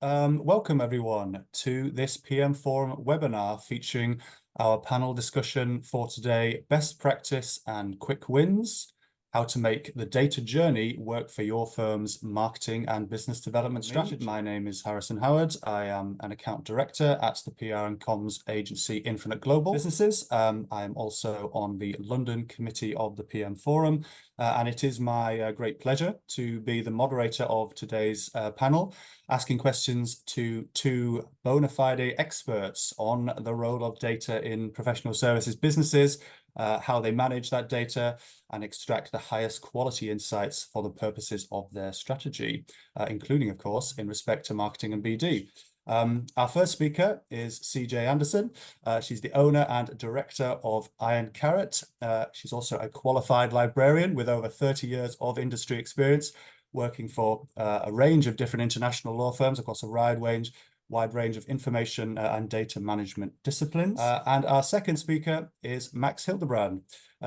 Welcome everyone to this PM Forum webinar featuring our panel discussion for today, Best Practice and Quick Wins, how to make the data journey work for your firm's marketing and business development strategy. My name is Harrison Howard. I am an account director at the PR and comms agency Infinite Global Businesses. I am also on the London committee of the PM Forum, and it is my great pleasure to be the moderator of today's panel, asking questions to two bona fide experts on the role of data in professional services businesses, how they manage that data and extract the highest quality insights for the purposes of their strategy, including, of course, in respect to marketing and BD. Our first speaker is CJ Anderson. She's the owner and director of Iron Carrot. She's also a qualified librarian with over 30 years of industry experience, working for a range of different international law firms across a wide range of information and data management disciplines. And our second speaker is Max Hildebrand.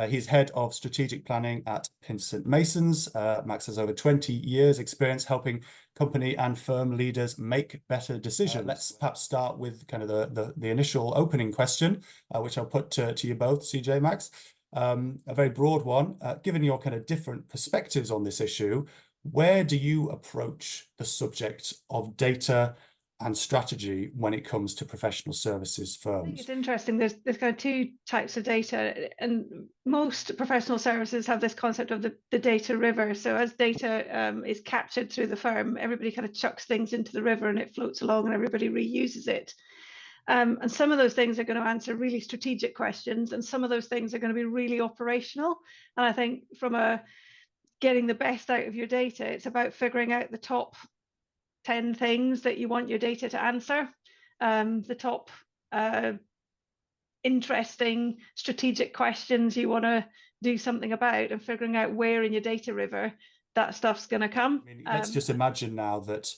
He's head of strategic planning at Pinsent Masons. Max has over 20 years experience helping company and firm leaders make better decisions. Let's perhaps start with kind of the initial opening question, which I'll put to you both, CJ, Max. A very broad one. Given your kind of different perspectives on this issue, where do you approach the subject of data and strategy when it comes to professional services firms? I think it's interesting. There's kind of two types of data, and most professional services have this concept of the data river. So as data is captured through the firm, everybody kind of chucks things into the river and it floats along and everybody reuses it. And some of those things are going to answer really strategic questions, and some of those things are going to be really operational. And I think from getting the best out of your data, it's about figuring out the top 10 things that you want your data to answer, the top interesting strategic questions you want to do something about, and figuring out where in your data river that stuff's going to come. I mean, let's just imagine now that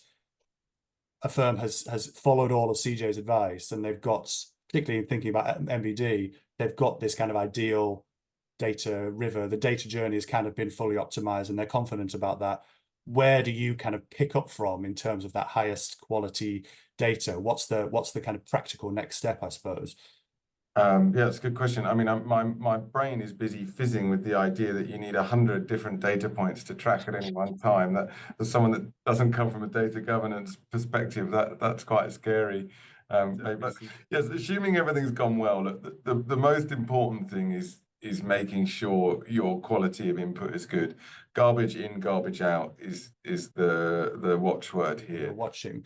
a firm has followed all of CJ's advice, and they've got, particularly thinking about MBD, they've got this kind of ideal data river. The data journey has kind of been fully optimized and they're confident about that. Where do you kind of pick up from in terms of that highest quality data? What's the kind of practical next step, I suppose? Yeah, it's a good question. I mean, my brain is busy fizzing with the idea that you need 100 different data points to track at any one time. That for someone that doesn't come from a data governance perspective, that's quite scary. But yes, assuming everything's gone well, the most important thing is making sure your quality of input is good. Garbage in, garbage out is the watchword here. You're watching.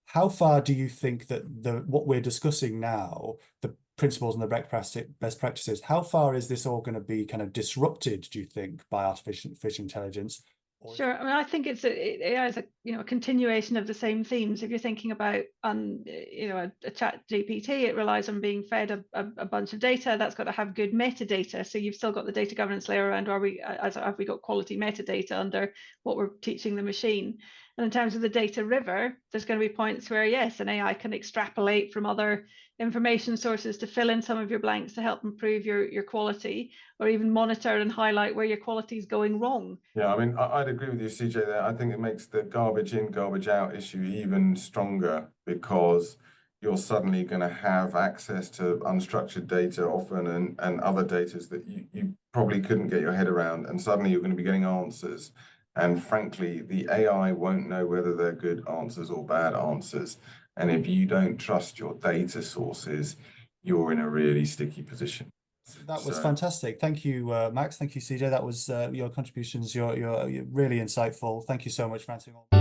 How far do you think that what we're discussing now, the principles and the best practices, how far is this all going to be kind of disrupted, do you think, by artificial intelligence? Sure. I mean, I think AI is a continuation of the same themes. If you're thinking about a chat GPT, it relies on being fed a bunch of data that's got to have good metadata. So you've still got the data governance layer around, have we got quality metadata under what we're teaching the machine? And in terms of the data river, there's going to be points where, yes, an AI can extrapolate from other information sources to fill in some of your blanks to help improve your quality, or even monitor and highlight where your quality is going wrong. Yeah, I mean, I'd agree with you, CJ, there. I think it makes the garbage in, garbage out issue even stronger, because you're suddenly going to have access to unstructured data often and other data that you probably couldn't get your head around. And suddenly you're going to be getting answers. And frankly, the AI won't know whether they're good answers or bad answers. And if you don't trust your data sources, you're in a really sticky position. That was fantastic. Thank you, Max. Thank you, CJ. That was your contributions. You're really insightful. Thank you so much for answering all.